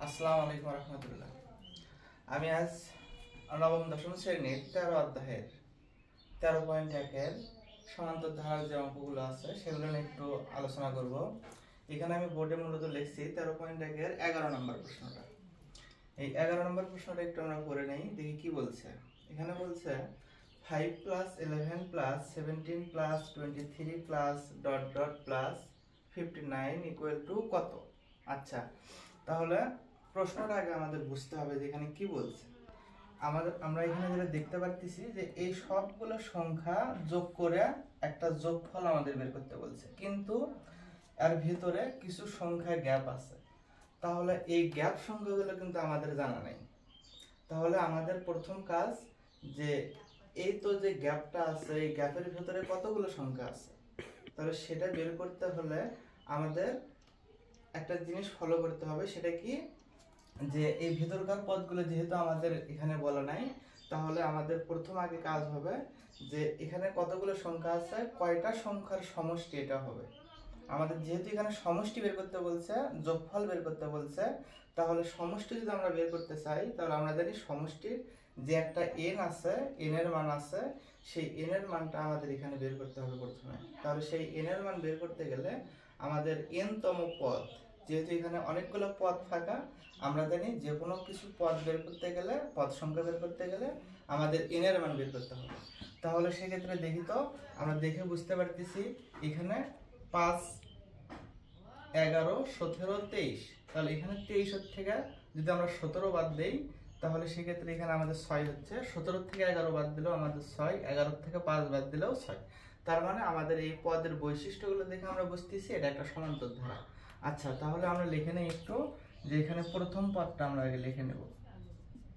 আসসালামু আলাইকুম রহমতুল্লাহ। আমি আজ নবম দশম শ্রেণীর 13 অধ্যায়ের 13.1-এর সমান্তর ধারার যে অঙ্কগুলো আছে সেগুলো নিয়ে একটু আলোচনা করব। এখানে আমি বোর্ডে মূলত লিখছি 13.1-এর 11 নম্বর প্রশ্নটা। এই 11 নম্বর প্রশ্নটা একটু আমরা করে নেই, দেখি কি বলছে। এখানে বলছে 5 + 11 + 17 + 23 + ... + 59 = কত? আচ্ছা, তাহলে প্রশ্নটা আগে আমাদের বুঝতে হবে যে এখানে কি বলছে। আমরা এখানে যেটা দেখতে পাচ্ছি যে এই সবগুলো সংখ্যা যোগ করে একটা যোগফল আমাদের বের করতে বলছে, কিন্তু এর ভিতরে কিছু সংখ্যার গ্যাপ আছে। তাহলে এই গ্যাপ সংখ্যাগুলো কিন্তু আমাদের জানা নেই। তাহলে আমাদের প্রথম কাজ যে এই তো যে গ্যাপটা আছে, এই গ্যাপের ভিতরে কতগুলো সংখ্যা আছে, তাহলে সেটা বের করতে হলে আমাদের একটা জিনিস ফলো করতে হবে। সেটা কি, যে এই ভিতরকার পদগুলো যেহেতু আমাদের এখানে বলা নাই, তাহলে আমাদের প্রথম আগে কাজ হবে যে এখানে কতগুলো সংখ্যা আছে, কয়টা সংখ্যার সমষ্টি এটা হবে। আমাদের যেহেতু এখানে সমষ্টি বের করতে বলছে, যোগফল বের করতে বলছে, তাহলে সমষ্টি যদি আমরা বের করতে চাই তাহলে আমরা জানি সমষ্টির যে একটা n আছে, n এর মান আছে, সেই n এর মানটা আমাদের এখানে বের করতে হবে প্রথমে। তাহলে সেই n এর মান বের করতে গেলে আমাদের n তম পদ, যেহেতু এখানে অনেকগুলো পদ ফাঁকা, আমরা জানি যে কোনো কিছু পদ বের করতে গেলে, পদ সংখ্যা বের করতে গেলে আমাদের n এর মান বের করতে হবে। তাহলে সেক্ষেত্রে দেখি তো, আমরা দেখে বুঝতে পারতেছি এখানে 5, 11, 17, 23, তাহলে এখানে 23 থেকে যদি আমরা 17 বাদ দেই তাহলে সেক্ষেত্রে এখানে আমাদের 6 হচ্ছে। 17 থেকে 11 বাদ দিলেও আমাদের 6, 11 থেকে 5 বাদ দিলেও 6। তার মানে আমাদের এই পদের বৈশিষ্ট্যগুলো দেখে আমরা বুঝতেছি এটা একটা সমান্তর ধারা। আচ্ছা, তাহলে আমরা লিখে নেই একটু যে এখানে প্রথম পদটা আমরা আগে লিখে নেব,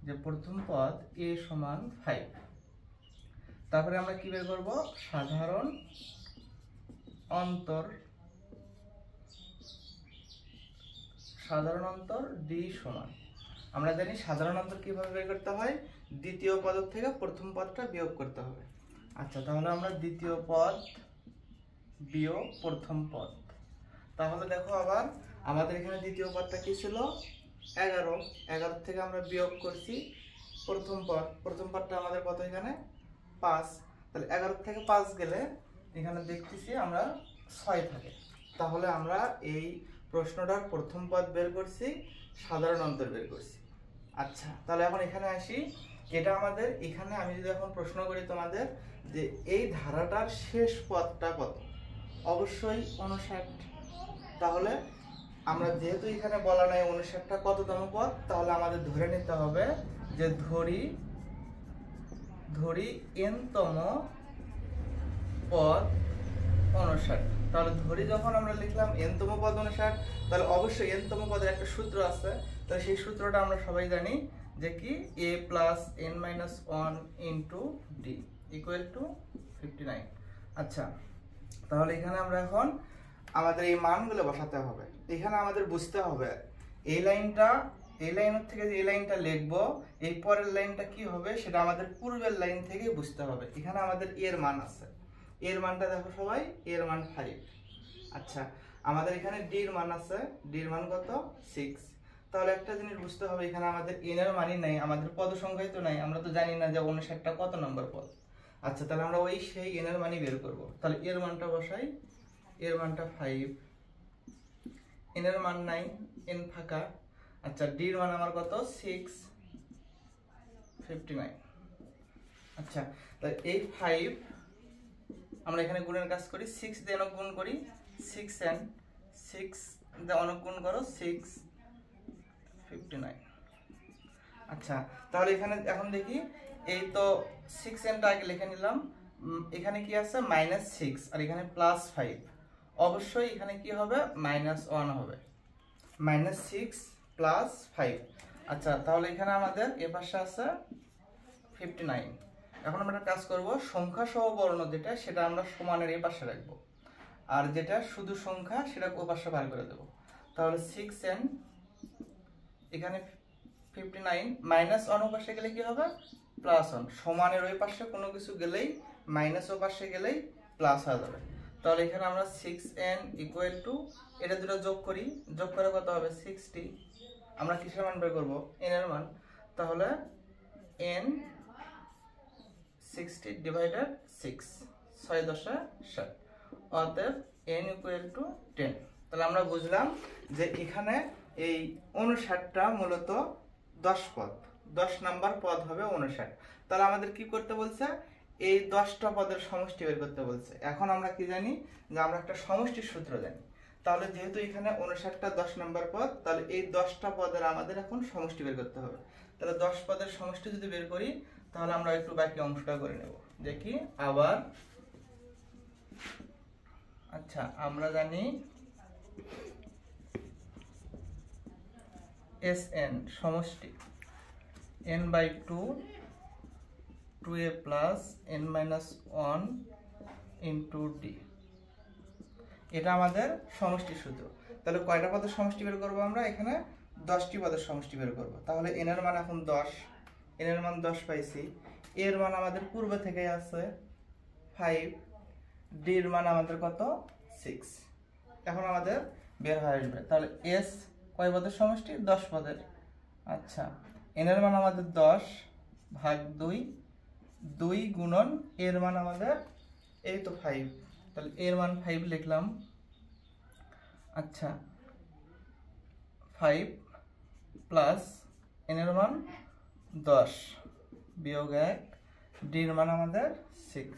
যে প্রথম পদ a = 5। তারপরে আমরা কি বের করব, সাধারণ অন্তর d সমান, আমরা জানি সাধারণ অন্তর কিভাবে বের করতে হয়, দ্বিতীয় পদ থেকে প্রথম পদটা বিয়োগ করতে হবে। আচ্ছা, তাহলে আমরা দ্বিতীয় পদ বিয়োগ প্রথম পদ। তাহলে দেখো আবার আমাদের এখানে দ্বিতীয় পদটা কি ছিল, 11, 11 থেকে আমরা বিয়োগ করছি প্রথম পদটা আমাদের কত, এখানে 5। তাহলে 11 থেকে 5 গেলে এখানে দেখতেছি আমরা 6 থাকে। তাহলে আমরা এই প্রশ্নটার প্রথম পদ বের করছি, সাধারণ অন্তর বের করছি। আচ্ছা, তাহলে এখন এখানে আসি, এটা আমাদের এখানে আমি যদি এখন প্রশ্ন করি তোমাদের যে এই ধারাটার শেষ পদটা কত, অবশ্যই 59। তাহলে আমরা যেহেতু এখানে বলা নাই 59টা কততম পদ, তাহলে আমাদের ধরে নিতে হবে যে ধরি n তম পদ 59। তাহলে ধরি যখন আমরা লিখলাম n তম পদ 59, তাহলে অবশ্যই n তম পদের একটা সূত্র আছে। তাহলে সেই সূত্রটা আমরা সবাই জানি যে কি, a + n - 1 * d = 59। আচ্ছা, তাহলে এখানে আমরা এখন আমাদের এই মানগুলো বসাতে হবে। এখানে আমাদের বুঝতে হবে এই লাইনের থেকে যে এই লাইনটা লিখবো, এই পরের লাইনটা কি হবে সেটা আমাদের পূর্বের লাইন থেকে বুঝতে হবে। এখানে আমাদের এর মান আছে, এর মানটা দেখো সবাই, এর মান 5। আচ্ছা, আমাদের এখানে d এর মান আছে, d এর মান কত, 6। তাহলে একটা জিনিস বুঝতে হবে, এখানে আমাদের n এর মানই নাই, আমাদের পদ সংখ্যাই তো নাই, আমরা তো জানি না যে 59টা কত নম্বর পদ। আচ্ছা, তাহলে আমরা সেই n এর মানই বের করব। তাহলে এর মানটা বসাই, এর মানটা 5, n এর মান নাই, n ফাঁকা। আচ্ছা, d এর মান আমার কত, 6, 59। আচ্ছা, তাহলে এই 5 আমরা এখানে গুণের কাজ করি, 6 দিয়ে অনক গুণ করি, 6 দিয়ে অনক গুণ করো, 6, 59। আচ্ছা, তাহলে এখানে এখন দেখি, এই তো 6টা আগে লিখে নিলাম, এখানে কি আছে, -6, আর এখানে +5, অবশ্যই এখানে কি হবে, -1 হবে, -6 + 5। আচ্ছা, তাহলে এখানে আমাদের এ পাশে আছে 59। এখন আমরা কাজ করব, সংখ্যা সহ বর্ণ যেটা সেটা আমরা সমানের এই পাশে রাখবো, আর যেটা শুধু সংখ্যা সেটা ও পাশে বার করে দেব। তাহলে 6n, এখানে 59, -1 ও পাশে গেলে কি হবে, +1, সমানের ওই পাশে কোনো কিছু গেলেই মাইনাস ও পাশে গেলেই প্লাস হয়ে যাবে। তাহলে এখানে আমরা 6n = এটা দুটো যোগ করি, যোগ করে কত হবে, 60। আমরা কিসের মান বের করব, n এর মান। তাহলে n 60 ডিভাইডেড 6, 6 10 60, অতএব n ইকুয়াল টু 10। তাহলে আমরা বুঝলাম যে এখানে এই 59টা মূলত 10 পদ, 10 নাম্বার পদ হবে 59। তাহলে আমাদের কি করতে বলছে, এই 10টা পদের সমষ্টি বের করতে বলছে। এখন আমরা কি জানি, যে আমরা একটা সমষ্টির সূত্র জানি। তাহলে যেহেতু এখানে 59টা 10 নাম্বার পদ, তাহলে এই 10টা পদের আমাদের এখন সমষ্টি বের করতে হবে। তাহলে 10 পদের সমষ্টি যদি বের করি, তাহলে আমরা একটু বাকি অংশটা করে নেব। দেখি আবার, আচ্ছা আমরা জানি Sn সমষ্টি n/2 2a plus n minus 1 into d, এটা আমাদের সমষ্টির সূত্র। তাহলে কয়টা পদের সমষ্টি বের করব আমরা, এখানে 10টি পদের সমষ্টি বের করব। তাহলে n এর মান এখন 10, n এর মান 10 পাইছি, এর মান আমাদের পূর্ব থেকেই আছে 5, d এর মান আমাদের কত 6। এখন আমাদের বের হয়ে আসবে। তাহলে s কয় পদের সমষ্টি, 10 পদের। আচ্ছা n এর মান আমাদের 10 ভাগ 2, 2 গুণন এর মান আমাদের এই তো 5, তাহলে এর মান 5 লিখলাম। আচ্ছা 5 প্লাস n এর মান 10 বিয়োগ 1, d এর মান আমাদের 6।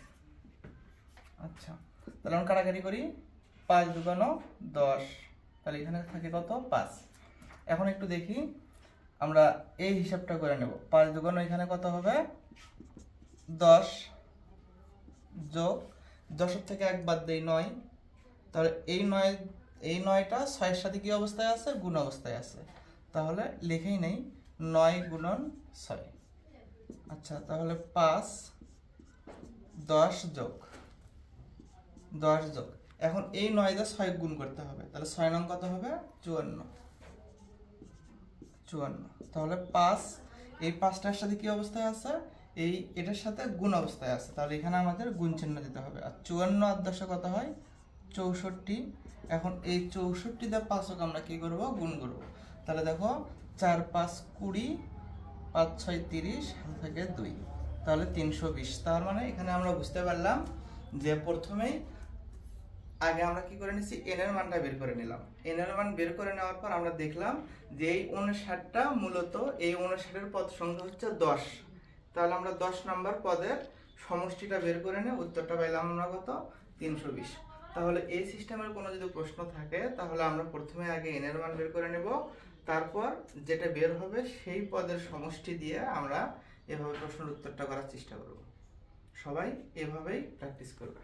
আচ্ছা তাহলে আমরা কাটাকাটি করি, 5 দুগুণ 10, তাহলে এখানে থাকে কত 5। এখন একটু দেখি আমরা এই হিসাবটা করে নেব। 5 দুগুণ এখানে কত হবে 10, যোগ 10 থেকে 1 বাদ দেই 9, তাহলে এই 9টা 6 এর সাথে কি অবস্থায় আছে, গুণ অবস্থায় আছে। তাহলে লিখেই নেই 9 গুণন 6। আচ্ছা তাহলে 5 10 যোগ 10 যোগ, এখন এই 9 দিয়ে 6 গুণ করতে হবে। তাহলে 6 নং কত হবে 54। তাহলে 5 এই 5টার সাথে কি অবস্থায় আছে, এই এটার সাথে গুণ অবস্থায় আছে। তাহলে এখানে আমাদের গুণ চিহ্ন দিতে হবে। আর 54 আর 10 কত হয় 64। এখন এই 64 দিয়ে 5কে আমরা কি করব, গুণ করব। তাহলে দেখো 4 5 20, 5 6 30, থেকে 2, তাহলে 320। তার মানে এখানে আমরা বুঝতে পারলাম যে প্রথমেই আগে আমরা কি করে নিছি, n এর মানটা বের করে নিলাম। n এর মান বের করে নেওয়ার পর আমরা দেখলাম যে এই 59টা মূলত এই 59 পদ সংখ্যা হচ্ছে 10। তাহলে আমরা 10 নাম্বার পদের সমষ্টিটা বের করে নিয়ে উত্তরটা পাইলাম আমরা কত 320। তাহলে এই সিস্টেমের কোনো যদি প্রশ্ন থাকে, তাহলে আমরা প্রথমে আগে n এর মান বের করে নেব, তারপর যেটা বের হবে সেই পদের সমষ্টি দিয়ে আমরা এভাবে প্রশ্নের উত্তরটা করার চেষ্টা করব। সবাই এভাবেই প্র্যাকটিস করবে।